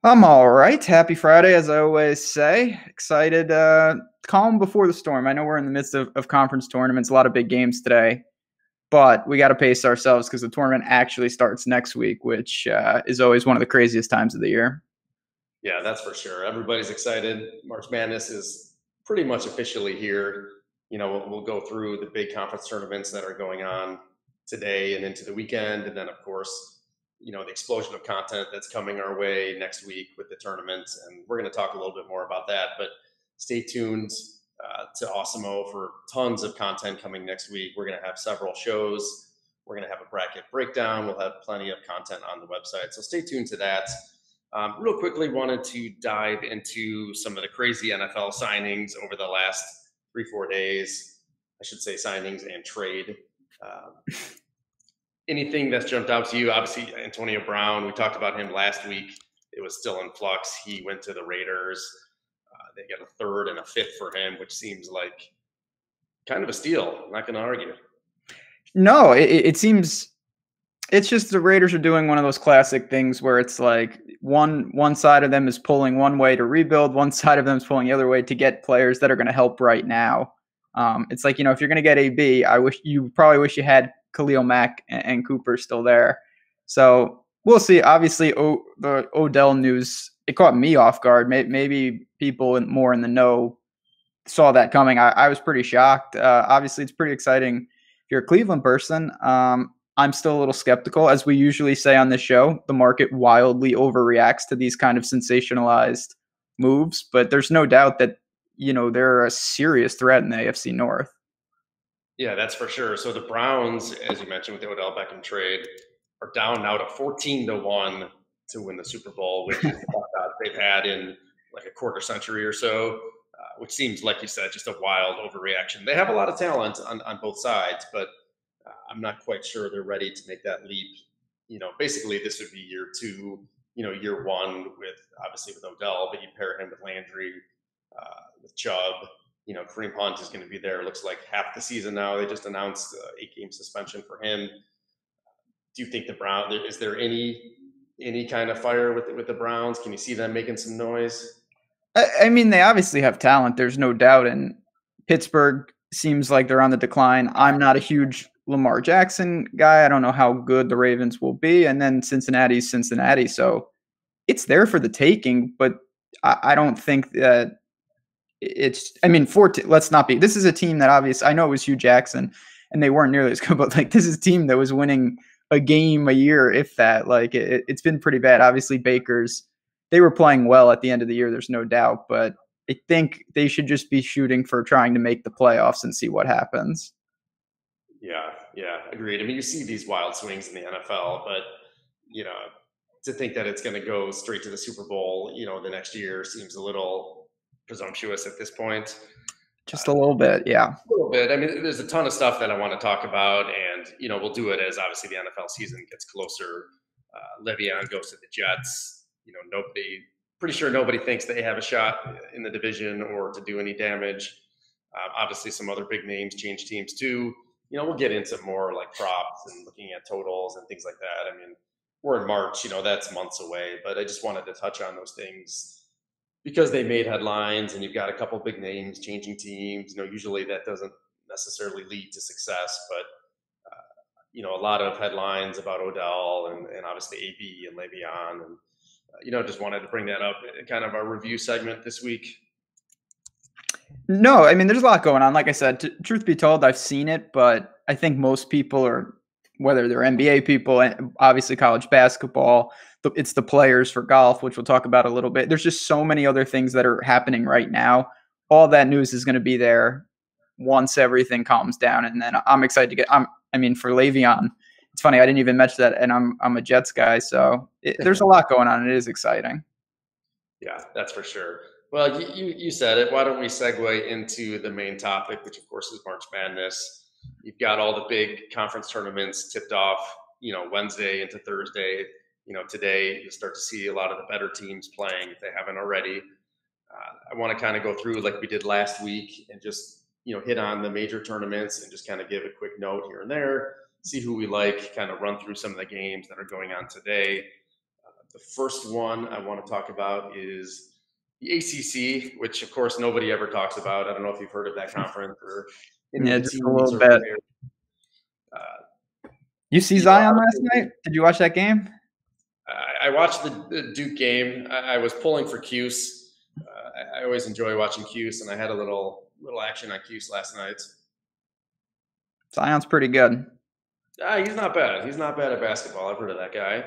I'm all right. Happy Friday, as I always say. Excited, calm before the storm. I know we're in the midst of conference tournaments, a lot of big games today, but we got to pace ourselves because the tournament actually starts next week, which is always one of the craziest times of the year. Yeah, that's for sure. Everybody's excited. March Madness is pretty much officially here. We'll go through the big conference tournaments that are going on today and into the weekend. And then, of course, the explosion of content that's coming our way next week with the tournaments. And we're going to talk a little bit more about that. But stay tuned to Awesemo for tons of content coming next week. We're going to have several shows. We're going to have a bracket breakdown. We'll have plenty of content on the website. So stay tuned to that. Real quickly, wanted to dive into some of the crazy NFL signings over the last 3-4 days. I should say signings and trade. Anything that's jumped out to you? Obviously, Antonio Brown. We talked about him last week. It was still in flux. He went to the Raiders. They got a third and a fifth for him, which seems like kind of a steal. I'm not going to argue. No, it seems it's just the Raiders are doing one of those classic things where it's like one side of them is pulling one way to rebuild, one side of them is pulling the other way to get players that are going to help right now. It's like, if you're going to get AB, you probably wish you had Khalil Mack and Cooper still there. So we'll see. Obviously, the Odell news, it caught me off guard. Maybe people more in the know saw that coming. I was pretty shocked. Obviously, it's pretty exciting if you're a Cleveland person. I'm still a little skeptical. As we usually say on this show, the market wildly overreacts to these kind of sensationalized moves, but there's no doubt that, they're a serious threat in the AFC North. Yeah, that's for sure. So the Browns, as you mentioned with the Odell Beckham trade, are down now to 14-1 to win the Super Bowl, which is the best they've had in like a quarter century or so, which seems, like you said, just a wild overreaction. They have a lot of talent on both sides, but I'm not quite sure they're ready to make that leap. Basically, this would be year two, year one with obviously with Odell, but you pair him with Landry, with Chubb. Kareem Hunt is going to be there. It looks like half the season now. They just announced 8-game suspension for him. Do you think is there any kind of fire with the Browns? Can you see them making some noise? I mean, they obviously have talent. There's no doubt. And Pittsburgh seems like they're on the decline. I'm not a huge Lamar Jackson guy. I don't know how good the Ravens will be. And then Cincinnati's Cincinnati. So it's there for the taking, but I don't think that I mean, let's not be. This is a team that obviously, I know it was Hugh Jackson and they weren't nearly as good, but like this is a team that was winning a game a year, if that. Like it's been pretty bad. Obviously, they were playing well at the end of the year. There's no doubt, but I think they should just be shooting for trying to make the playoffs and see what happens. Yeah, agreed. I mean, you see these wild swings in the NFL, but you know, to think that it's going to go straight to the Super Bowl, the next year seems a little presumptuous at this point. Just a little bit, yeah. A little bit. I mean, there's a ton of stuff that I want to talk about, and we'll do it as obviously the NFL season gets closer. Le'Veon goes to the Jets. Pretty sure nobody thinks they have a shot in the division or to do any damage. Obviously, some other big names change teams too. We'll get into more like props and looking at totals and things like that. I mean, we're in March, that's months away, but I just wanted to touch on those things because they made headlines and you've got a couple big names changing teams. Usually that doesn't necessarily lead to success, but a lot of headlines about Odell and obviously AB and Le'Veon, and just wanted to bring that up in kind of our review segment this week. No, I mean, there's a lot going on. Like I said, truth be told, I've seen it, but I think most people are, whether they're NBA people, and obviously college basketball, it's the players for golf, which we'll talk about a little bit. There's just so many other things that are happening right now. All that news is going to be there once everything calms down, and then I'm excited to I mean, for Le'Veon, it's funny I didn't even mention that, and I'm a Jets guy, so there's a lot going on, and it is exciting. Yeah, that's for sure. Well, you said it. Why don't we segue into the main topic, which of course is March Madness. You've got all the big conference tournaments tipped off, Wednesday into Thursday. Today you start to see a lot of the better teams playing if they haven't already. I want to kind of go through like we did last week and just hit on the major tournaments and just kind of give a quick note here and there, see who we like, kind of run through some of the games that are going on today. The first one I want to talk about is the ACC, which of course nobody ever talks about. I don't know if you've heard of that conference or any of Yeah, the just a teams little or bit. players. Uh, You see Zion last night? Did you watch that game? I watched the Duke game. I was pulling for Cuse. I always enjoy watching Cuse, and I had a little action on Cuse last night. Zion's pretty good. He's not bad. He's not bad at basketball. I've heard of that guy.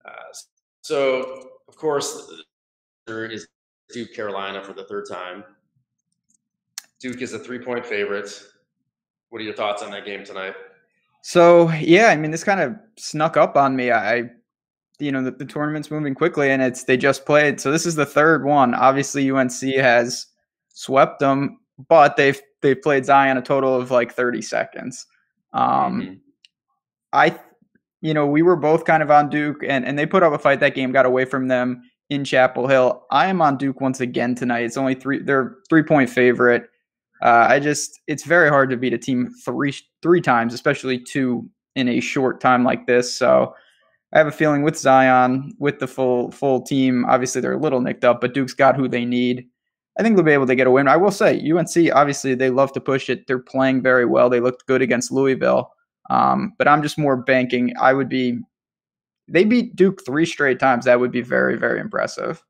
Uh, so, of course, there is Duke Carolina for the third time. Duke is a 3-point favorite. What are your thoughts on that game tonight? So yeah, I mean, this kind of snuck up on me. The tournament's moving quickly, and they just played. So this is the third one. Obviously, UNC has swept them, but they've played Zion a total of like 30 seconds. Um, Mm-hmm. I, we were both kind of on Duke, and they put up a fight. That game got away from them in Chapel Hill. I am on Duke once again tonight. It's only they're 3-point favorite. It's very hard to beat a team three times, especially two in a short time like this. So I have a feeling with Zion, with the full team, obviously they're a little nicked up, but Duke's got who they need. I think they'll be able to get a win. I will say, UNC, obviously, they love to push it. They're playing very well. They looked good against Louisville. But I'm just more banking. They beat Duke 3 straight times. That would be very, very impressive.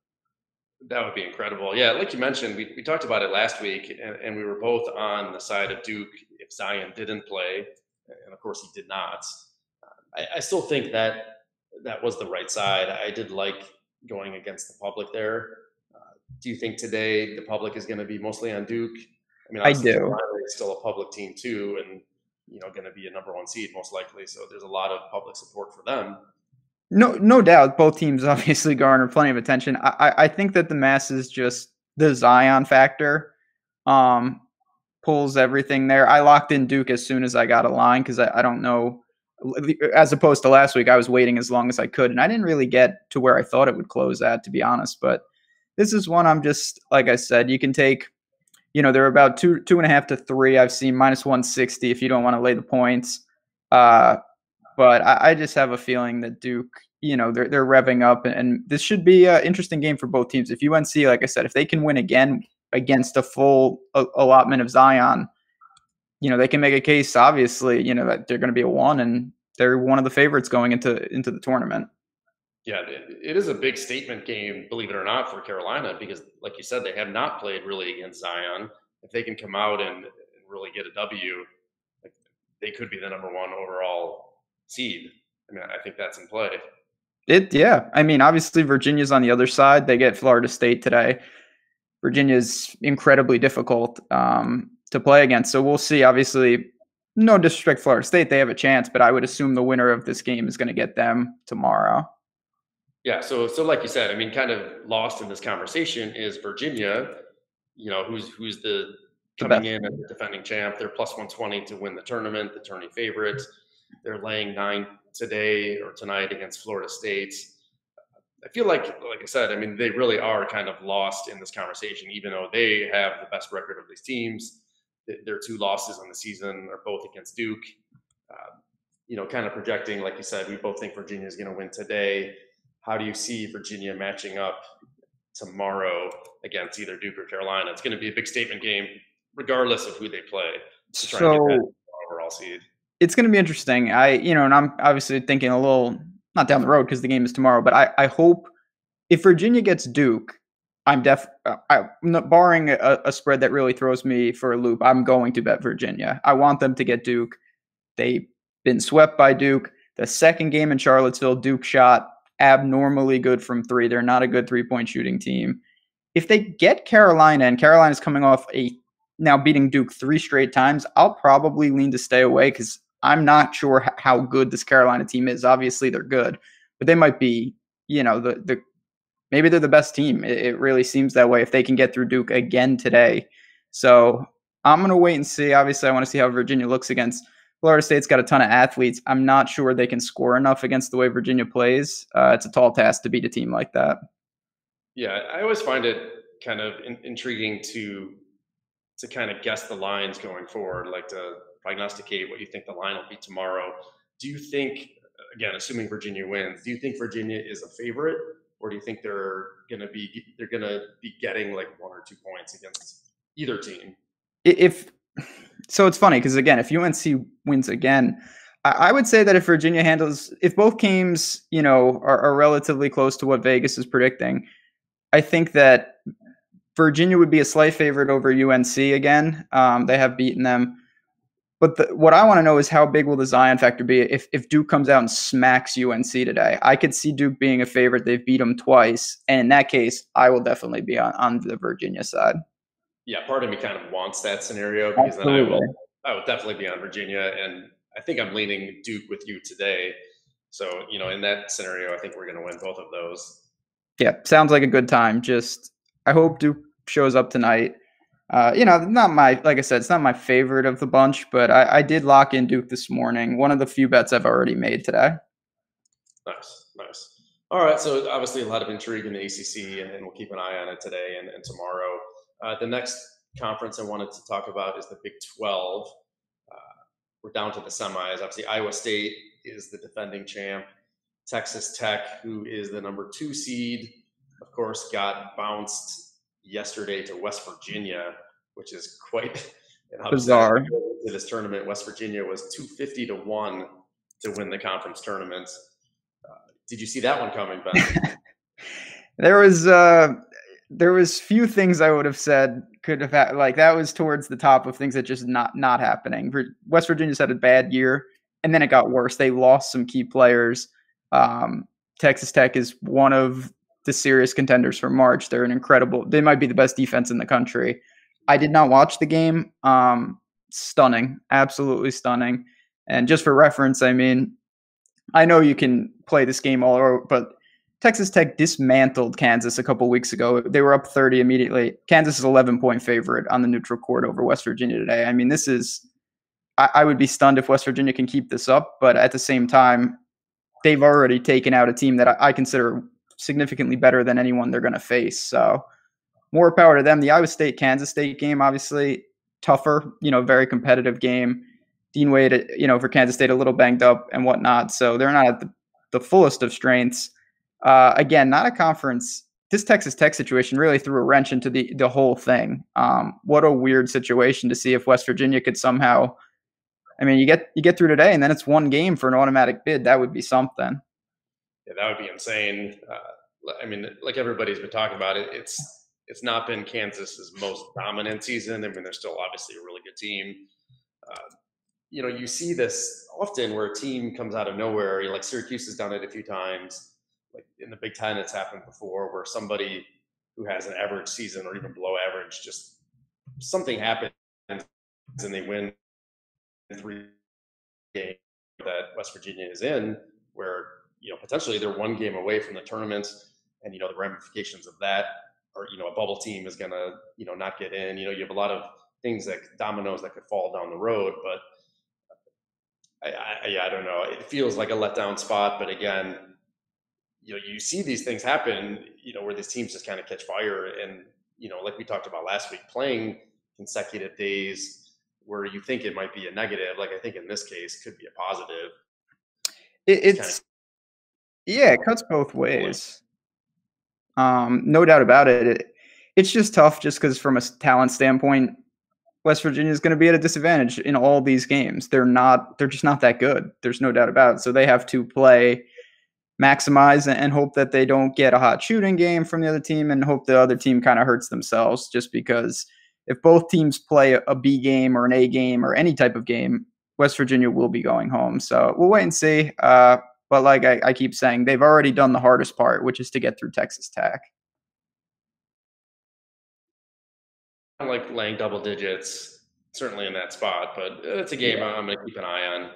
That would be incredible. Yeah, like you mentioned, we talked about it last week, and we were both on the side of Duke if Zion didn't play, and of course he did not. I still think that was the right side. I did like going against the public there. Do you think today the public is going to be mostly on Duke? I mean, I obviously do. Carolina is still a public team too, and going to be a number one seed most likely. So there's a lot of public support for them. No doubt. Both teams obviously garner plenty of attention. I think that the masses just the Zion factor um, pulls everything there. I locked in Duke as soon as I got a line because I don't know. As opposed to last week, I was waiting as long as I could, and I didn't really get to where I thought it would close at, to be honest. But this is one I'm just like I said. You can take. They're about 2.5 to 3. I've seen -160 if you don't want to lay the points. Uh, but I just have a feeling that Duke, they're revving up, and this should be an interesting game for both teams. If UNC, like I said, if they can win again against a full allotment of Zion, they can make a case, obviously, that they're going to be a 1, and they're one of the favorites going into the tournament. Yeah, it is a big statement game, believe it or not, for Carolina because, like you said, they have not played really against Zion. If they can come out and really get a W, like, they could be the number one overall seed. I mean, I think that's in play. Yeah. I mean, obviously, Virginia's on the other side. They get Florida State today. Virginia's incredibly difficult to play against. So we'll see. Obviously, no disrespect, Florida State, they have a chance, but I would assume the winner of this game is going to get them tomorrow. Yeah, so like you said, I mean, kind of lost in this conversation is Virginia. Who's the The coming best. in as the defending champ? They're +120 to win the tournament, the tourney favorite. They're laying 9 today or tonight against Florida State. I feel like I said, I mean, they really are kind of lost in this conversation, even though they have the best record of these teams. Their 2 losses on the season are both against Duke. Kind of projecting, like you said, we both think Virginia is going to win today. How do you see Virginia matching up tomorrow against either Duke or Carolina? It's going to be a big statement game, regardless of who they play, to try and get that So overall seed. it's going to be interesting. And I'm obviously thinking a little, not down the road because the game is tomorrow, but I hope if Virginia gets Duke, I'm barring a spread that really throws me for a loop, I'm going to bet Virginia. I want them to get Duke. They've been swept by Duke. The second game in Charlottesville, Duke shot abnormally good from 3. They're not a good 3-point shooting team. If they get Carolina, and Carolina's coming off now beating Duke 3 straight times, I'll probably lean to stay away because I'm not sure how good this Carolina team is. Obviously, they're good, but they might be, maybe they're the best team. It really seems that way if they can get through Duke again today. So I'm going to wait and see. Obviously, I want to see how Virginia looks against Florida State's got a ton of athletes. I'm not sure they can score enough against the way Virginia plays. It's a tall task to beat a team like that. Yeah, I always find it kind of intriguing to kind of guess the lines going forward, like to prognosticate what you think the line will be tomorrow. Do you think again, assuming Virginia wins, do you think Virginia is a favorite, or do you think they're gonna be getting like 1 or 2 points against either team? If so, it's funny because again, if UNC wins again, I would say that if both games, are relatively close to what Vegas is predicting, I think that Virginia would be a slight favorite over UNC again. They have beaten them. But what I want to know is how big will the Zion factor be if Duke comes out and smacks UNC today? I could see Duke being a favorite. They've beat them twice. And in that case, I will definitely be on the Virginia side. Yeah, part of me kind of wants that scenario because then I will Absolutely. I will definitely be on Virginia, and I think I'm leaning Duke with you today. So in that scenario, I think we're going to win both of those. Yeah, sounds like a good time. Just I hope Duke shows up tonight. Not like I said, it's not my favorite of the bunch, but I did lock in Duke this morning. One of the few bets I've already made today. Nice, nice. All right, so obviously a lot of intrigue in the ACC, and we'll keep an eye on it today and tomorrow. The next conference I wanted to talk about is the Big 12. Uh, we're down to the semis. Obviously, Iowa State is the defending champ. Texas Tech, who is the number 2 seed, of course, got bounced yesterday to West Virginia, which is quite an upset. Bizarre. To this tournament, West Virginia was 250 to 1 to win the conference tournament. Did you see that one coming, Ben? There was few things I would have said could have like that was towards the top of things that just not happening. West Virginia's had a bad year, and then it got worse. They lost some key players. Texas Tech is one of the serious contenders for March. They might be the best defense in the country. I did not watch the game. Stunning, absolutely stunning. And just for reference, I mean, I know you can play this game all over, but Texas Tech dismantled Kansas a couple weeks ago. They were up 30 immediately. Kansas is 11-point favorite on the neutral court over West Virginia today. I mean, I would be stunned if West Virginia can keep this up, but at the same time, they've already taken out a team that I consider significantly better than anyone they're going to face. So more power to them. The Iowa State-Kansas State game, obviously tougher, very competitive game. Dean Wade, for Kansas State, a little banged up and whatnot. So they're not at the fullest of strengths. Again, not a conference. This Texas Tech situation really threw a wrench into the whole thing. What a weird situation to see if West Virginia could somehow. I mean, you get through today, and then it's one game for an automatic bid. That would be something. Yeah, that would be insane. I mean, like everybody's been talking about it, it's not been Kansas's most dominant season. I mean, they're still obviously a really good team. You see this often where a team comes out of nowhere. Like Syracuse has done it a few times. Like in the Big Ten, it's happened before, where somebody who has an average season or even below average, just something happens and they win 3 games that West Virginia is in, where potentially they're 1 game away from the tournament, and the ramifications of that are a bubble team is gonna not get in. You have a lot of things like dominoes that could fall down the road, but I don't know. It feels like a letdown spot, but again, you see these things happen, where these teams just kind of catch fire, and like we talked about last week, playing consecutive days where you think it might be a negative, like I think in this case could be a positive. It cuts both ways. No doubt about it. It's just tough, just because from a talent standpoint, West Virginia is going to be at a disadvantage in all these games. They're just not that good. There's no doubt about it. So they have to maximize and hope that they don't get a hot shooting game from the other team, and hope the other team kind of hurts themselves, just because if both teams play a B game or an A game or any type of game, West Virginia will be going home. So we'll wait and see. But like I keep saying, they've already done the hardest part, which is to get through Texas Tech. I like laying double digits, certainly in that spot, but it's a game I'm going to keep an eye on.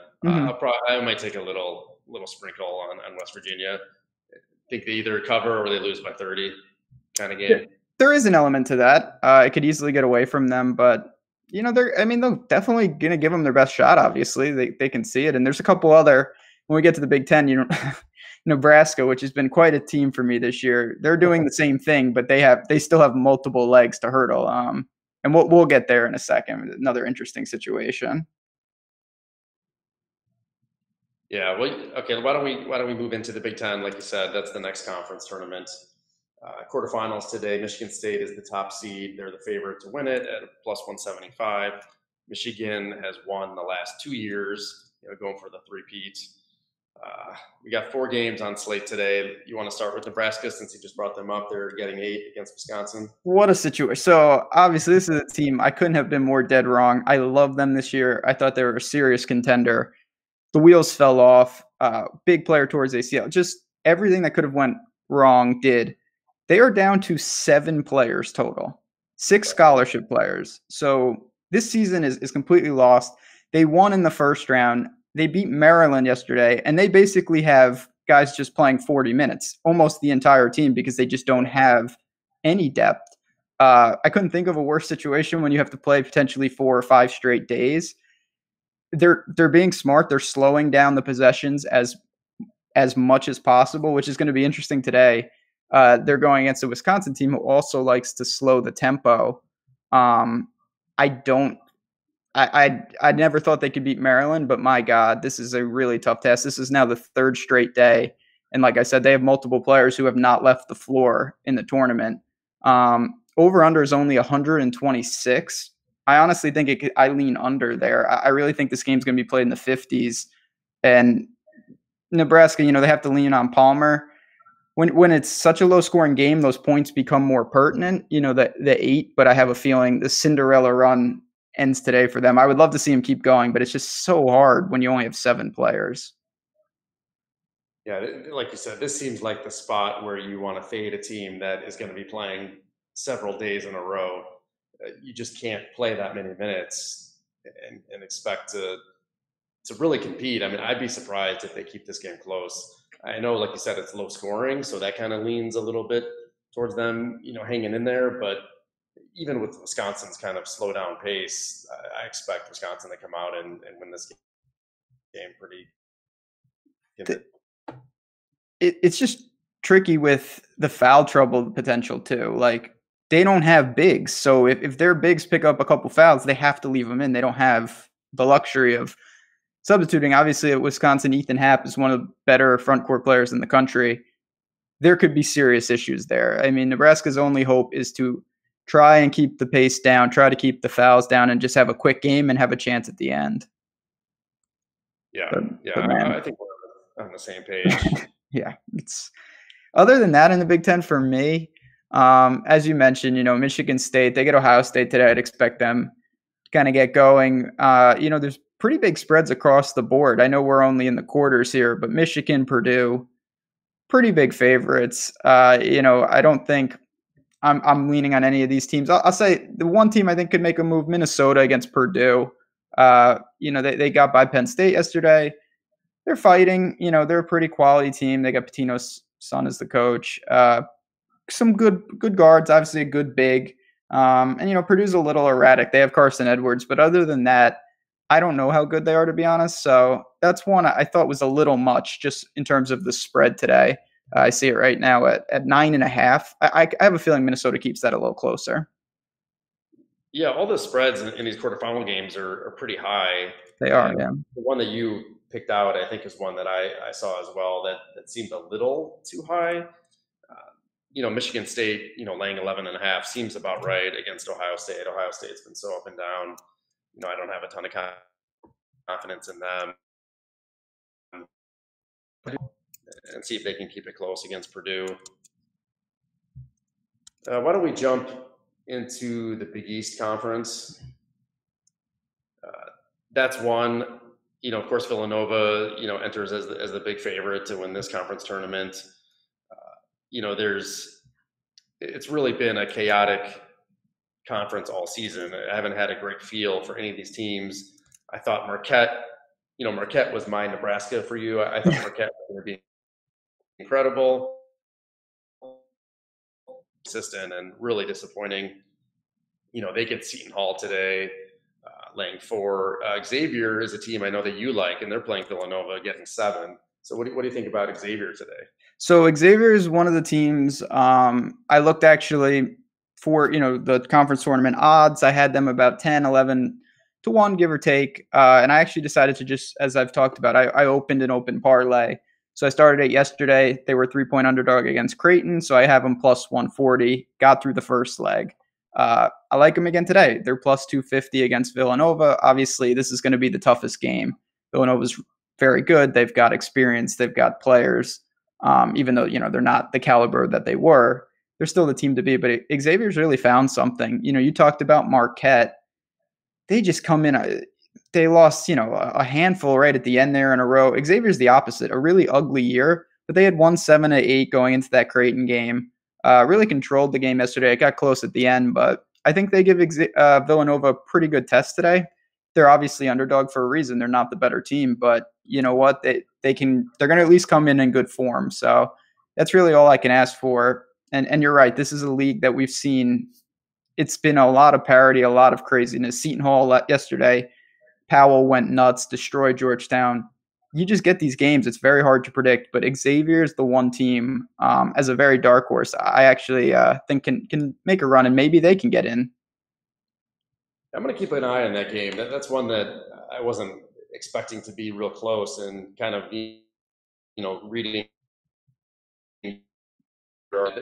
I might take a little sprinkle on West Virginia. I think they either cover or they lose by 30 kind of game. There is an element to that. It could easily get away from them, but they're definitely going to give them their best shot. Obviously, they can see it. And there's a couple other, when we get to the Big Ten, Nebraska, which has been quite a team for me this year. They're doing the same thing, but they still have multiple legs to hurdle. And we'll get there in a second. Another interesting situation. Yeah. Well, okay. Why don't we move into the Big Ten? Like you said, that's the next conference tournament. Quarterfinals today. Michigan State is the top seed. They're the favorite to win it at plus 175. Michigan has won the last 2 years, going for the three-peat. We got 4 games on slate today. You want to start with Nebraska since you just brought them up? They're getting 8 against Wisconsin. What a situation. So obviously this is a team I couldn't have been more dead wrong. I love them this year. I thought they were a serious contender. The wheels fell off. Big player towards ACL. Just everything that could have went wrong did. They are down to 7 players total, 6 scholarship players. So this season is completely lost. They won in the first round. They beat Maryland yesterday, and they basically have guys just playing 40 minutes, almost the entire team, because they just don't have any depth. I couldn't think of a worse situation when you have to play potentially 4 or 5 straight days. They're being smart. They're slowing down the possessions as much as possible, which is going to be interesting today. They're going against a Wisconsin team who also likes to slow the tempo. I don't. I never thought they could beat Maryland, but my God, this is a really tough test. This is now the 3rd straight day, and like I said, they have multiple players who have not left the floor in the tournament. Over under is only 126. I honestly think I lean under there. I really think this game's going to be played in the 50s, and Nebraska, they have to lean on Palmer. When it's such a low scoring game, those points become more pertinent. The 8, but I have a feeling the Cinderella run ends today for them. I would love to see him keep going, but it's just so hard when you only have 7 players. Yeah, like you said, this seems like the spot where you want to fade a team that is going to be playing several days in a row. You just can't play that many minutes and expect to really compete. I mean, I'd be surprised if they keep this game close. I know, like you said, it's low scoring, so that kind of leans a little bit towards them, hanging in there. But even with Wisconsin's kind of slow down pace, I expect Wisconsin to come out and win this game pretty. It's just tricky with the foul trouble potential too. Like they don't have bigs, so if their bigs pick up a couple fouls, they have to leave them in. They don't have the luxury of substituting. Obviously, at Wisconsin, Ethan Happ is one of the better front court players in the country. There could be serious issues there. I mean, Nebraska's only hope is to try and keep the pace down, try to keep the fouls down, and just have a quick game and have a chance at the end. Yeah, I think we're on the same page. Yeah, it's other than that in the Big Ten for me. As you mentioned, Michigan State, they get Ohio State today. I'd expect them to kind of get going. There's pretty big spreads across the board. I know we're only in the quarters here, but Michigan, Purdue, pretty big favorites. I don't think I'm leaning on any of these teams. I'll say the one team I think could make a move, Minnesota against Purdue. They got by Penn State yesterday. They're fighting. They're a pretty quality team. They got Pitino's son as the coach. Some good guards, obviously a good big. And Purdue's a little erratic. They have Carson Edwards, but other than that, I don't know how good they are, to be honest. So that's one I thought was a little much just in terms of the spread today. I see it right now at 9.5. I have a feeling Minnesota keeps that a little closer. Yeah, all the spreads in these quarterfinal games are pretty high. They are, yeah. The one that you picked out, I think, is one that I saw as well that seemed a little too high. Michigan State, laying 11.5 seems about right against Ohio State. Ohio State's been so up and down. I don't have a ton of confidence in them. And see if they can keep it close against Purdue. Why don't we jump into the Big East Conference? That's one. Of course, Villanova, enters as the big favorite to win this conference tournament. It's really been a chaotic conference all season. I haven't had a great feel for any of these teams. I thought Marquette was my Nebraska for you. I thought Marquette was going to be incredible, consistent, and really disappointing. They get Seton Hall today, laying 4. Xavier is a team I know that you like, and they're playing Villanova, getting 7. So what do you think about Xavier today? So Xavier is one of the teams I looked actually for, the conference tournament odds. I had them about 10, 11 to 1, give or take. And I actually decided to just, as I've talked about, I opened an open parlay. So I started it yesterday. They were 3-point underdog against Creighton, so I have them plus 140. Got through the first leg. I like them again today. They're plus 250 against Villanova. Obviously, this is going to be the toughest game. Villanova's very good. They've got experience. They've got players. Even though they're not the caliber that they were, they're still the team to be. But Xavier's really found something. You talked about Marquette. They just come in. They lost, a handful right at the end there in a row. Xavier's the opposite, a really ugly year, but they had won 7-8 going into that Creighton game. Really controlled the game yesterday. It got close at the end, but I think they give Villanova a pretty good test today. They're obviously underdog for a reason. They're not the better team, but you know what? They're going to at least come in good form. So that's really all I can ask for. And you're right. This is a league that we've seen. It's been a lot of parity, a lot of craziness. Seton Hall yesterday, Powell went nuts, destroyed Georgetown. You just get these games. It's very hard to predict, but Xavier is the one team as a very dark horse. I actually think can make a run, and maybe they can get in. I'm going to keep an eye on that game. That's one that I wasn't expecting to be real close, and kind of reading.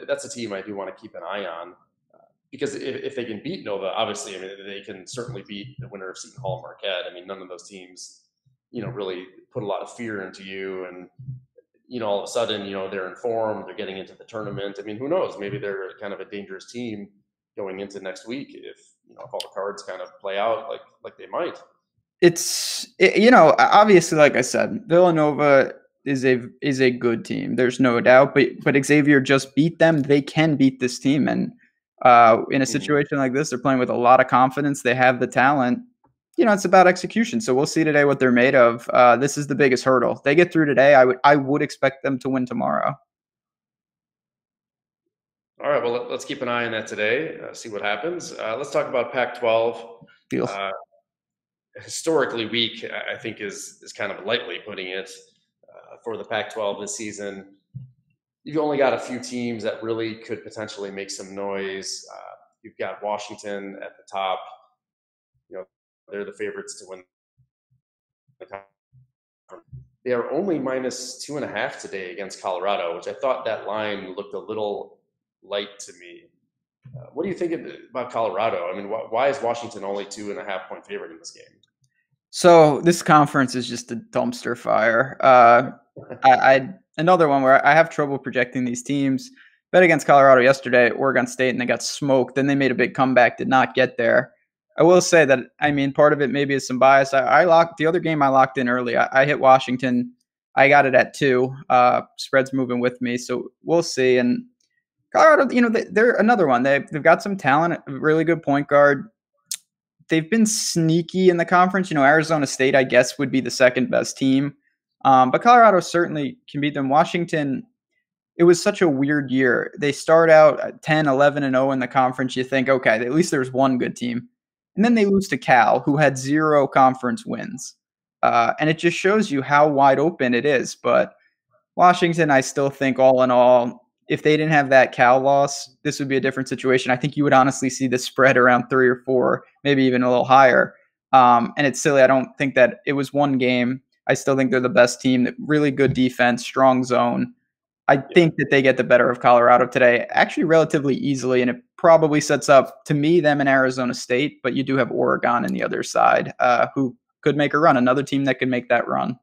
That's a team I do want to keep an eye on because if they can beat Nova, obviously, I mean they can certainly beat the winner of Seton Hall Marquette. I mean none of those teams, really put a lot of fear into you, and all of a sudden, they're informed, they're getting into the tournament. I mean, who knows? Maybe they're kind of a dangerous team going into next week if all the cards kind of play out like they might. Obviously, like I said, Villanova is a good team. There's no doubt, but Xavier just beat them. They can beat this team, and in a Mm-hmm. situation like this, they're playing with a lot of confidence. They have the talent. It's about execution. So we'll see today what they're made of. This is the biggest hurdle. They get through today. I would expect them to win tomorrow. All right, well, let's keep an eye on that today, see what happens. Let's talk about Pac-12. Deal. Uh, Historically weak, I think is kind of lightly putting it for the Pac-12 this season. You've only got a few teams that really could potentially make some noise. You've got Washington at the top. They're the favorites to win the conference. They are only minus 2.5 today against Colorado, which I thought that line looked a little light to me. What do you think about Colorado? I mean, why is Washington only 2.5 point favorite in this game? So this conference is just a dumpster fire. I another one where I have trouble projecting these teams. Bet against Colorado yesterday, Oregon State, and they got smoked. Then they made a big comeback, did not get there. I will say that part of it maybe is some bias. I locked the other game I locked in early. I hit Washington. I got it at 2. Spread's moving with me, so we'll see. And Colorado, they're another one. They've got some talent, a really good point guard. They've been sneaky in the conference. Arizona State, I guess, would be the second best team. But Colorado certainly can beat them. Washington, it was such a weird year. They start out at 10, 11, and 0 in the conference. You think, okay, at least there's one good team. And then they lose to Cal, who had 0 conference wins. And it just shows you how wide open it is. But Washington, I still think all in all, if they didn't have that Cal loss, this would be a different situation. I think you would honestly see the spread around 3 or 4, maybe even a little higher. And it's silly. I don't think that it was one game. I still think they're the best team. Really good defense, strong zone. I Yeah. think that they get the better of Colorado today, actually relatively easily, and it probably sets up, to me, them and Arizona State, but you do have Oregon on the other side, who could make a run, another team that could make that run.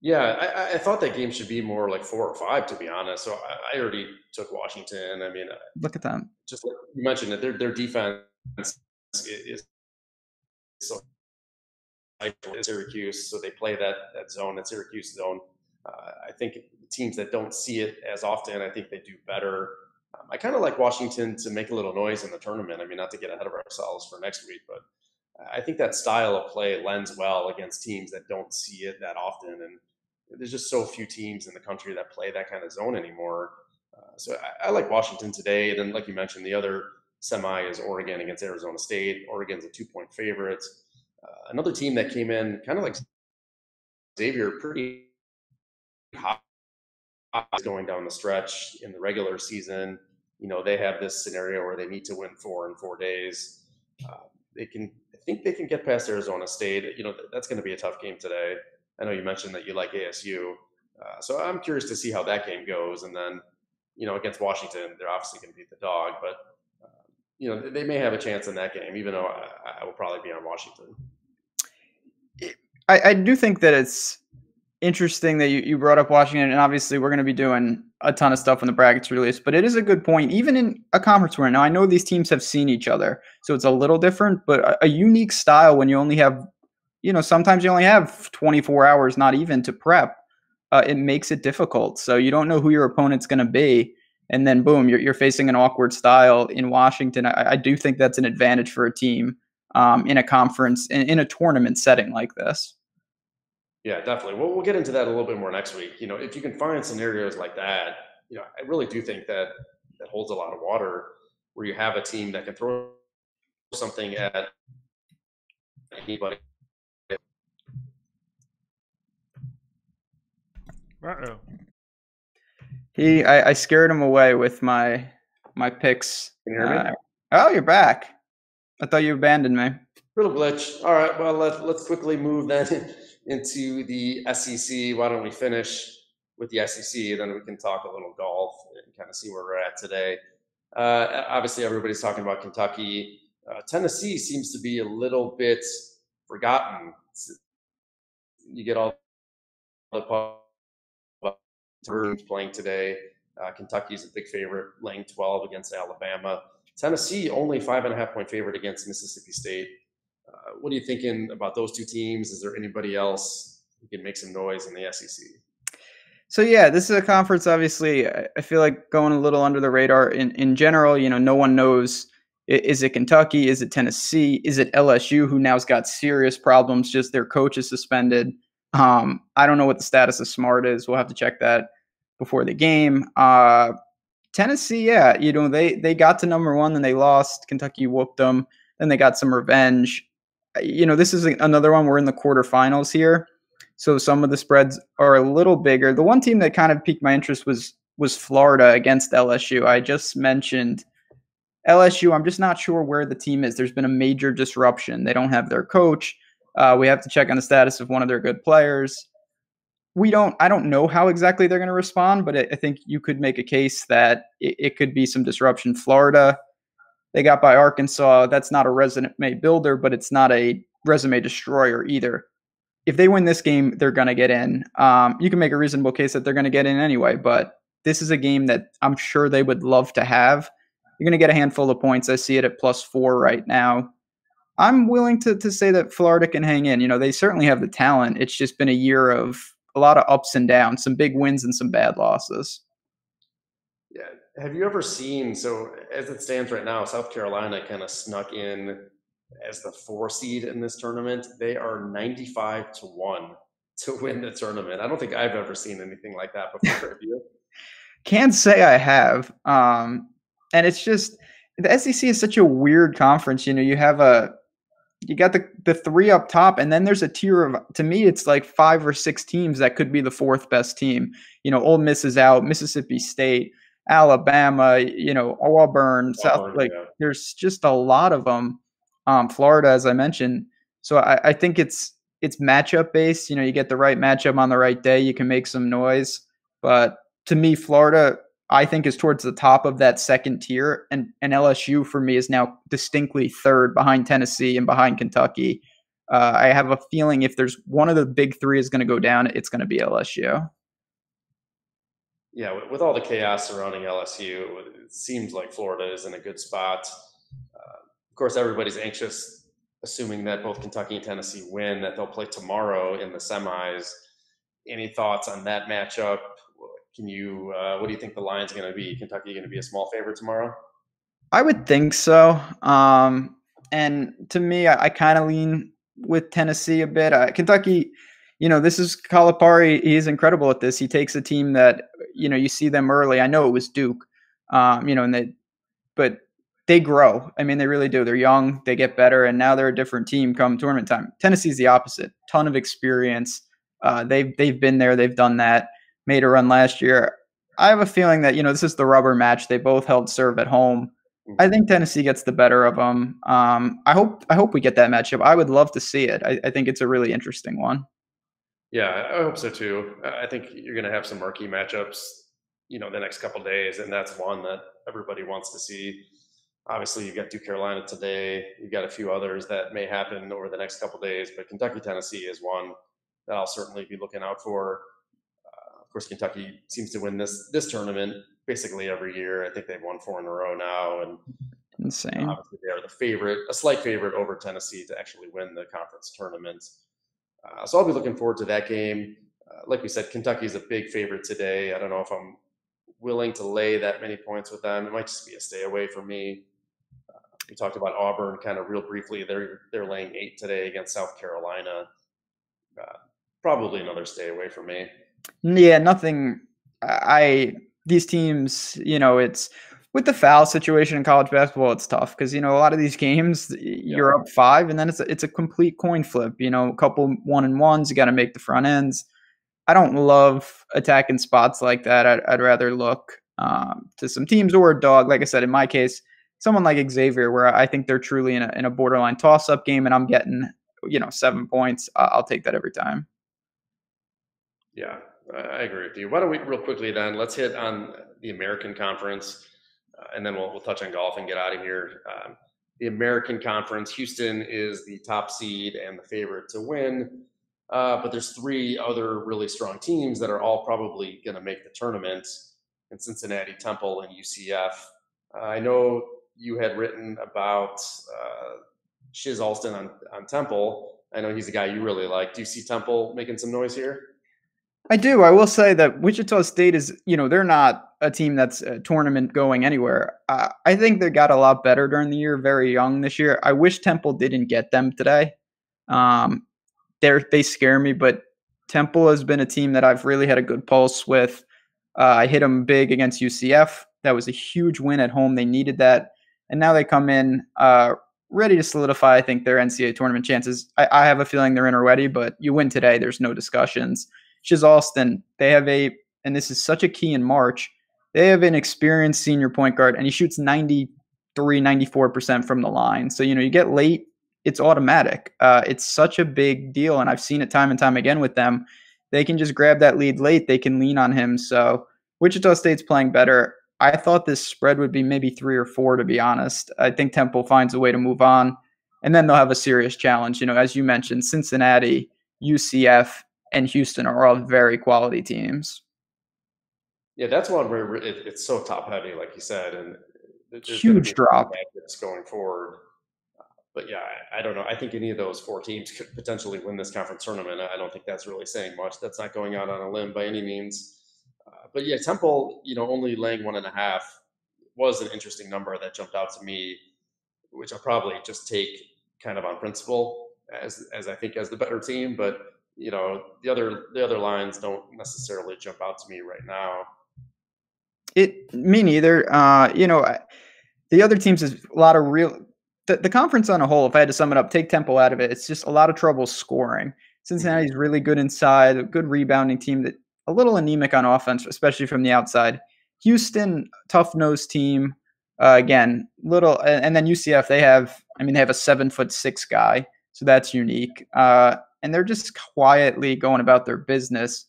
Yeah, I thought that game should be more like 4 or 5, to be honest. So I already took Washington. I mean, Look at them. just like you mentioned, that their defense is so in Syracuse, so they play that zone, that Syracuse zone. I think teams that don't see it as often, I think they do better. I kind of like Washington to make a little noise in the tournament. I mean, not to get ahead of ourselves for next week, but I think that style of play lends well against teams that don't see it that often. And there's just so few teams in the country that play that kind of zone anymore. So I like Washington today. And then, like you mentioned, the other semi is Oregon against Arizona State. Oregon's a 2 point favorite. Another team that came in kind of like Xavier, pretty hot going down the stretch in the regular season. They have this scenario where they need to win 4 in 4 days. I think they can get past Arizona State. That's going to be a tough game today. I know you mentioned that you like ASU, so I'm curious to see how that game goes. And then, against Washington, they're obviously going to beat the dog, but they may have a chance in that game, even though I will probably be on Washington. I do think that it's interesting that you brought up Washington, and obviously we're going to be doing a ton of stuff when the brackets release, but it is a good point. Even in a conference tournament, now I know these teams have seen each other, so it's a little different, but a unique style when you only have, sometimes you only have 24 hours, not even to prep. It makes it difficult. So you don't know who your opponent's going to be. And then boom, you're facing an awkward style in Washington. I do think that's an advantage for a team in a conference, in a tournament setting like this. Yeah, definitely. We'll get into that a little bit more next week. If you can find scenarios like that, I really do think that holds a lot of water, where you have a team that can throw something at anybody. Uh-oh. I scared him away with my picks. Can you hear me? Oh, you're back. I thought you abandoned me. Little glitch. All right. Well, let's quickly move then into the SEC. Why don't we finish with the SEC, then we can talk a little golf and kind of see where we're at today. Obviously, everybody's talking about Kentucky. Tennessee seems to be a little bit forgotten. You get all the teams playing today. Kentucky's a big favorite, laying 12 against Alabama. Tennessee only 5.5-point favorite against Mississippi State. What are you thinking about those two teams? Is there anybody else who can make some noise in the SEC? So yeah, this is a conference. Obviously, I feel like going a little under the radar in general. No one knows. Is it Kentucky? Is it Tennessee? Is it LSU, who now's got serious problems? Just their coach is suspended. I don't know what the status of Smart is. We'll have to check that before the game. Tennessee, yeah, they got to number one, then they lost. Kentucky whooped them. Then they got some revenge. This is another one. We're in the quarterfinals here, so some of the spreads are a little bigger. The one team that kind of piqued my interest was Florida against LSU. I just mentioned LSU. I'm just not sure where the team is. There's been a major disruption. They don't have their coach. We have to check on the status of one of their good players. I don't know how exactly they're going to respond, but I think you could make a case that it could be some disruption. Florida, they got by Arkansas. That's not a resume builder, but it's not a resume destroyer either. If they win this game, they're going to get in. You can make a reasonable case that they're going to get in anyway, but this is a game that I'm sure they would love to have. You're going to get a handful of points. I see it at +4 right now. I'm willing to say that Florida can hang in. They certainly have the talent. It's just been a year of a lot of ups and downs, some big wins and some bad losses. Yeah. Have you ever seen, so as it stands right now, South Carolina kind of snuck in as the 4 seed in this tournament. They are 95-1 to win the tournament. I don't think I've ever seen anything like that before. Have you? Can't say I have. And it's just, the SEC is such a weird conference. You have you got the 3 up top, and then there's a tier of, to me, it's like 5 or 6 teams that could be the 4th best team. Ole Miss is out, Mississippi State, Alabama, Auburn, South. Like, yeah. There's just a lot of them. Florida, as I mentioned. So I think it's matchup based. You get the right matchup on the right day, you can make some noise. But to me, Florida, I think, is towards the top of that second tier, and LSU for me is now distinctly third behind Tennessee and behind Kentucky. I have a feeling if there's one of the big 3 is going to go down, it's going to be LSU. Yeah, with all the chaos surrounding LSU, it seems like Florida is in a good spot. Of course, everybody's anxious, assuming that both Kentucky and Tennessee win, that they'll play tomorrow in the semis. Any thoughts on that matchup? What do you think the line's going to be? Kentucky going to be a small favorite tomorrow? I would think so. And to me, I kind of lean with Tennessee a bit. Kentucky, this is Calipari. He is incredible at this. He takes a team that, you see them early. I know it was Duke, but they grow. I mean, they really do. They're young, they get better, and now they're a different team come tournament time. Tennessee's the opposite. Ton of experience. They've been there. They've done that. Made a run last year. I have a feeling that, this is the rubber match. They both held serve at home. I think Tennessee gets the better of them. I hope we get that matchup. I would love to see it. I think it's a really interesting one. Yeah, I hope so too. I think you're going to have some murky matchups, the next couple days, and that's one that everybody wants to see. Obviously, you've got Duke Carolina today. You've got a few others that may happen over the next couple days, but Kentucky Tennessee is one that I'll certainly be looking out for. Of course, Kentucky seems to win this tournament basically every year. I think they've won 4 in a row now, and Insane. obviously they are the favorite, a slight favorite over Tennessee to actually win the conference tournament. So I'll be looking forward to that game. Like we said, Kentucky is a big favorite today. I don't know if I'm willing to lay that many points with them. It might just be a stay away for me. We talked about Auburn kind of real briefly. They're laying 8 today against South Carolina. Uh, Probably another stay away for me. Yeah, nothing. I these teams, it's with the foul situation in college basketball. It's tough because a lot of these games Yeah, you're up 5, and then it's a complete coin flip. A couple 1-and-1s. You got to make the front ends. I don't love attacking spots like that. I'd rather look to some teams or a dog. Like I said, in my case, someone like Xavier, where I think they're truly in a borderline toss up game, and I'm getting 7 points. I'll take that every time. yeah, I agree with you. Why don't we real quickly then let's hit on the American Conference, and then we'll touch on golf and get out of here. The American Conference, Houston is the top seed and the favorite to win. But there's 3 other really strong teams that are all probably going to make the tournament in Cincinnati, Temple, and UCF. I know you had written about Shiz Alston on Temple. I know he's a guy you really like. Do you see Temple making some noise here? I do. I will say that Wichita State is, they're not a team that's a tournament going anywhere. I think they got a lot better during the year, very young this year. I wish Temple didn't get them today. Um, they scare me, but Temple has been a team that I've really had a good pulse with. I hit them big against UCF. That was a huge win at home. They needed that, and now they come in ready to solidify. I think their NCAA tournament chances. I have a feeling they're in already, but you win today. There's no discussions. Shiz Alston, they have and this is such a key in March. They have an experienced senior point guard, and he shoots 93, 94% from the line. So you get late, it's automatic. It's such a big deal, and I've seen it time and time again with them. They can just grab that lead late. They can lean on him. So Wichita State's playing better. I thought this spread would be maybe 3 or 4, to be honest. I think Temple finds a way to move on, and then they'll have a serious challenge. As you mentioned, Cincinnati, UCF, and Houston are all very quality teams. Yeah, that's one where it's so top heavy, like you said, and there's going to be Huge drop. matchups going forward. But yeah, I don't know. I think any of those 4 teams could potentially win this conference tournament. I don't think that's really saying much. That's not going out on a limb by any means. But yeah, Temple, only laying 1.5 was an interesting number that jumped out to me, which I'll probably just take kind of on principle as I think as the better team. But the other lines don't necessarily jump out to me right now. Me neither. The other teams is a lot of real. The conference on a whole, if I had to sum it up, take Temple out of it, it's just a lot of trouble scoring. Cincinnati's really good inside, a good rebounding team that a little anemic on offense, especially from the outside. Houston, tough nosed team. Again, little, and then UCF, they have a 7'6" guy, so that's unique. And they're just quietly going about their business.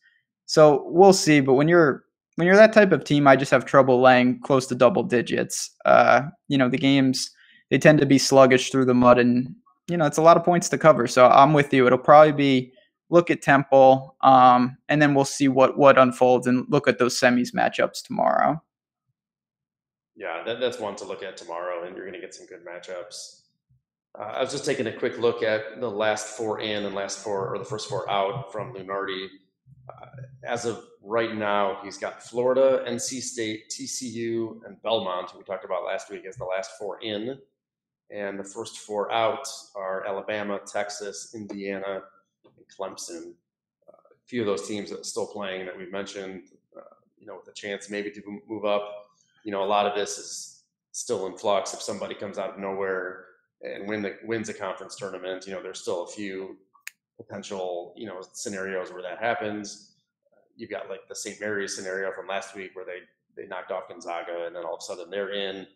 So we'll see. But when you're that type of team, I just have trouble laying close to double digits. The games, they tend to be sluggish through the mud, and it's a lot of points to cover. So I'm with you. It'll probably be look at Temple, and then we'll see what unfolds, and look at those semis matchups tomorrow. Yeah, that's one to look at tomorrow, and you're going to get some good matchups. I was just taking a quick look at the last 4 in and the first 4 out from Lunardi. As of right now, he's got Florida, NC State, TCU, and Belmont, who we talked about last week, as the last 4 in. And the first 4 out are Alabama, Texas, Indiana, and Clemson. A few of those teams that are still playing that we mentioned, with a chance maybe to move up. A lot of this is still in flux. If somebody comes out of nowhere and wins a conference tournament, there's still a few potential, scenarios where that happens. You've got like the St. Mary's scenario from last week where they knocked off Gonzaga and then all of a sudden they're in.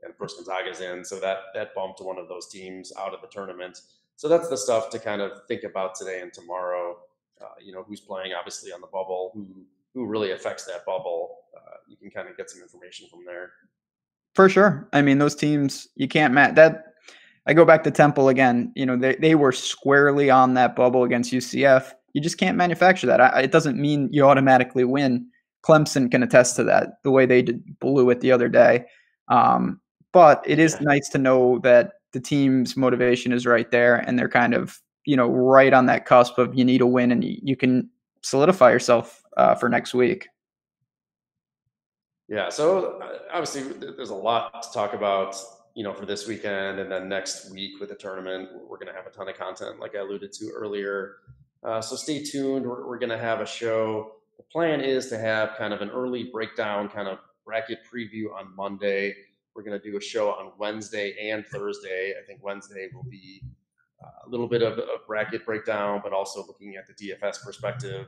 and of course Gonzaga's in, so that bumped one of those teams out of the tournament. So that's the stuff to kind of think about today and tomorrow. Who's playing obviously on the bubble, who really affects that bubble. You can kind of get some information from there. For sure. I mean, those teams, you can't match that. I go back to Temple again. They were squarely on that bubble against UCF. You just can't manufacture that. It doesn't mean you automatically win. Clemson can attest to that, the way they blew it the other day. But it is nice to know that the team's motivation is right there, and they're kind of, right on that cusp of you need a win, and you can solidify yourself for next week. Yeah, so obviously there's a lot to talk about, for this weekend, and then next week with the tournament, we're going to have a ton of content, like I alluded to earlier. So stay tuned. We're going to have a show. The plan is to have kind of an early breakdown, kind of bracket preview on Monday. We're going to do a show on Wednesday and Thursday. I think Wednesday will be a little bit of a bracket breakdown, but also looking at the DFS perspective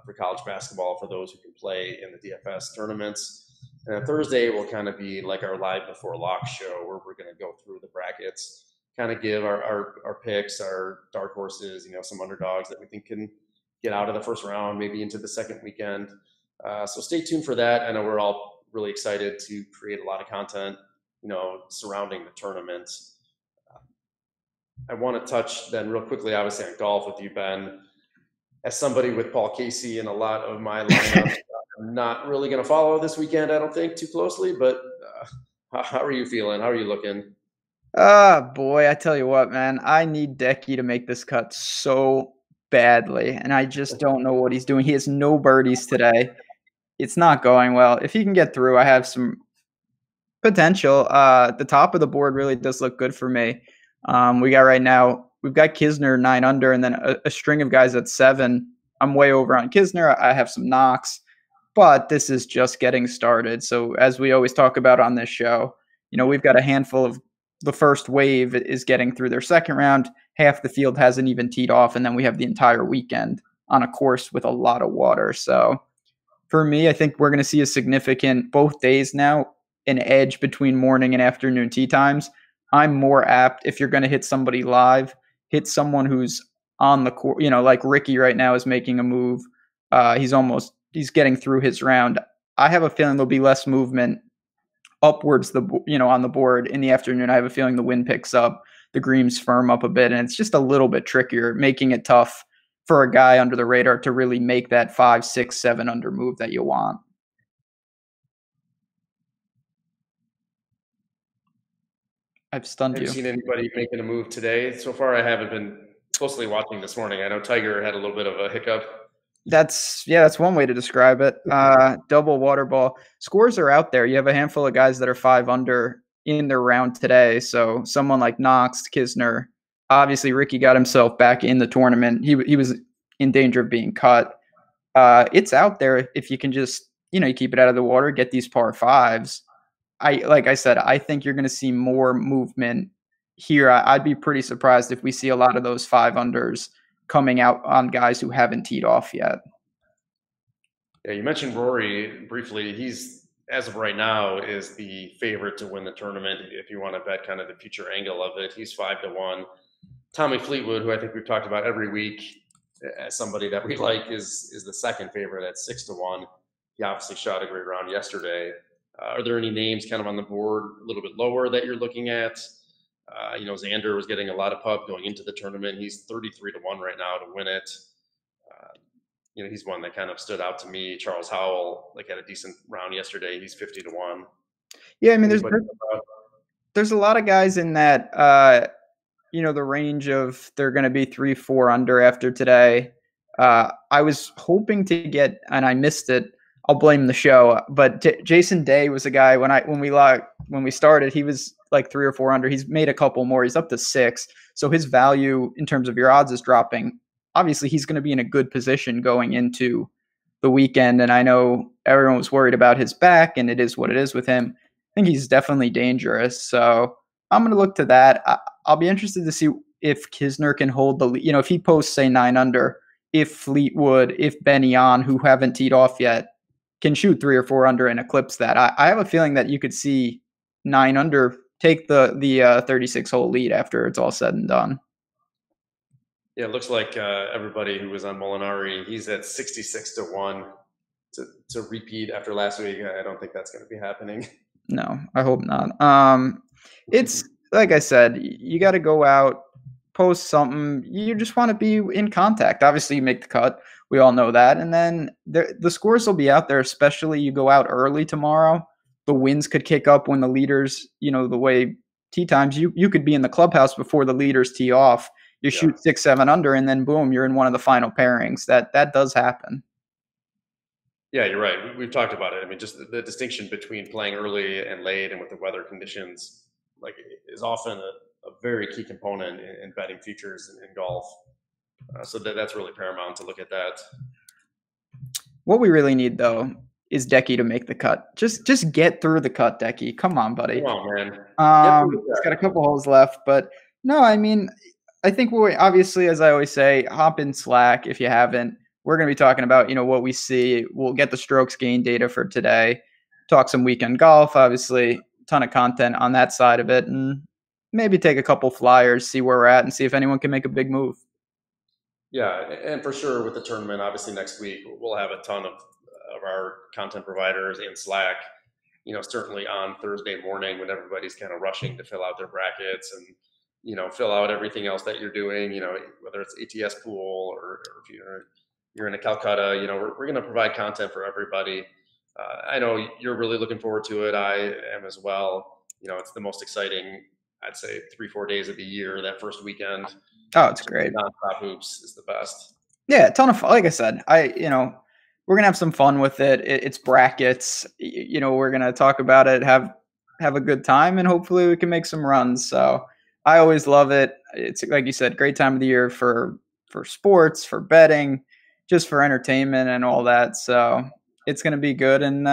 for college basketball for those who can play in the DFS tournaments. And Thursday will kind of be like our live before lock show, where we're going to go through the brackets, kind of give our picks, our dark horses, some underdogs that we think can get out of the first round, maybe into the second weekend. So stay tuned for that. I know we're all really excited to create a lot of content, surrounding the tournament. I want to touch then real quickly, obviously, on golf with you, Ben. As somebody with Paul Casey in a lot of my lineups, I'm not really going to follow this weekend, I don't think, too closely. But how are you feeling? How are you looking? Boy, I tell you what, man, I need Decky to make this cut so badly, and I just don't know what he's doing. He has no birdies today. It's not going well. If he can get through, I have some potential. The top of the board really does look good for me. We got right now, we've got Kisner 9 under, and then a string of guys at 7. I'm way over on Kisner. I have some knocks, but this is just getting started. So as we always talk about on this show, we've got a handful of the first wave is getting through their second round. Half the field hasn't even teed off, and then we have the entire weekend on a course with a lot of water. So for me, I think we're going to see a significant, both days now, an edge between morning and afternoon tee times. I'm more apt, if you're going to hit somebody live, hit someone who's on the court, like Ricky right now is making a move. He's getting through his round. I have a feeling there'll be less movement upwards on the board in the afternoon. I have a feeling the wind picks up, the greens firm up a bit, and it's just a little bit trickier, making it tough for a guy under the radar to really make that 5, 6, 7 under move that you want. I've stunned you. Have you seen anybody making a move today? So far, I haven't been closely watching this morning. I know Tiger had a little bit of a hiccup. That's one way to describe it. Double water ball. Scores are out there. You have a handful of guys that are 5 under in their round today. So someone like Knox, Kisner, obviously Ricky got himself back in the tournament. He was in danger of being cut. It's out there if you can just, you keep it out of the water, get these par 5s. Like I said, I think you're going to see more movement here. I'd be pretty surprised if we see a lot of those 5 unders coming out on guys who haven't teed off yet. Yeah, you mentioned Rory briefly. He's, as of right now, is the favorite to win the tournament. If you want to bet kind of the future angle of it, he's 5-1. Tommy Fleetwood, who I think we've talked about every week as somebody that we like, is the second favorite at 6-1. He obviously shot a great round yesterday. Are there any names kind of on the board a little bit lower that you're looking at? Xander was getting a lot of pub going into the tournament. He's 33-1 right now to win it. He's one that kind of stood out to me. Charles Howell, had a decent round yesterday. He's 50-1. Yeah, I mean, there's a lot of guys in that, the range of they're going to be 3, 4 under after today. I was hoping to get, and I missed it. I'll blame the show, but Jason Day was a guy when we started, he was like 3 or 4 under. He's made a couple more. He's up to 6. So his value in terms of your odds is dropping. Obviously, he's going to be in a good position going into the weekend. And I know everyone was worried about his back, and it is what it is with him. I think he's definitely dangerous. So I'm going to look to that. I'll be interested to see if Kisner can hold the lead. If he posts, say, 9 under, if Fleetwood, if Benny On, who haven't teed off yet, can shoot 3 or 4 under and eclipse that. I have a feeling that you could see 9 under take the 36 hole lead after it's all said and done. Yeah, it looks like everybody who was on Molinari, he's at 66 to 1 to repeat after last week. I don't think that's going to be happening. No, I hope not. It's like I said, you got to go out, post something. You just want to be in contact. Obviously, you make the cut. We all know that. And then the scores will be out there, especially you go out early tomorrow. The winds could kick up when the leaders, the way tee times, you could be in the clubhouse before the leaders tee off. You Yeah. shoot 6, 7 under, and then boom, you're in one of the final pairings. That does happen. Yeah, you're right. We've talked about it. I mean, just the distinction between playing early and late and with the weather conditions, like, is often a very key component in betting futures in golf. So that's really paramount to look at that. What we really need though is Decky to make the cut. Just get through the cut, Decky. Come on, buddy. Come on, man. It's got a couple holes left, but no, I mean, I think we obviously, as I always say, hop in Slack if you haven't. We're going to be talking about what we see. We'll get the strokes gain data for today. Talk some weekend golf, obviously, ton of content on that side of it, and maybe take a couple flyers, see where we're at, and see if anyone can make a big move. Yeah, and for sure with the tournament, obviously next week we'll have a ton of our content providers in Slack. Certainly on Thursday morning when everybody's kind of rushing to fill out their brackets and fill out everything else that you're doing. Whether it's ATS pool or if you're in a Calcutta, we're going to provide content for everybody. I know you're really looking forward to it. I am as well. It's the most exciting, I'd say, 3-4 days of the year. That first weekend. Oh, it's great. Nonstop hoops is the best. Yeah, a ton of fun. Like I said, we're gonna have some fun with it. It's brackets. We're gonna talk about it, have a good time, and hopefully we can make some runs. So I always love it. It's like you said, great time of the year for sports, for betting, just for entertainment and all that. So it's gonna be good. And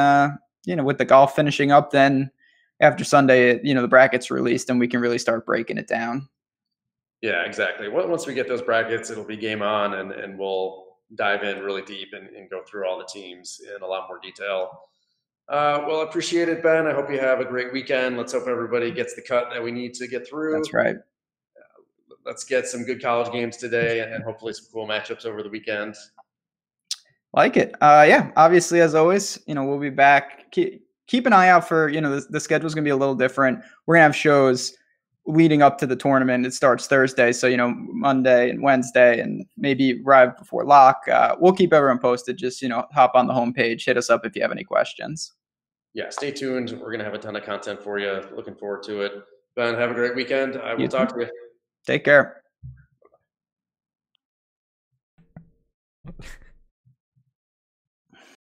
with the golf finishing up, then after Sunday, the brackets released, and we can really start breaking it down. Yeah, exactly. Once we get those brackets, it'll be game on, and we'll dive in really deep and go through all the teams in a lot more detail. Well, I appreciate it, Ben. I hope you have a great weekend. Let's hope everybody gets the cut that we need to get through. That's right. Let's get some good college games today and hopefully some cool matchups over the weekend. Like it. Yeah, obviously, as always, we'll be back. Keep an eye out for, the schedule's going to be a little different. We're going to have shows leading up to the tournament. It starts Thursday, so Monday and Wednesday, and maybe right before lock. We'll keep everyone posted. Just hop on the homepage, hit us up if you have any questions. Yeah, stay tuned. We're gonna have a ton of content for you. Looking forward to it. Ben, have a great weekend. I will talk to you. Take care.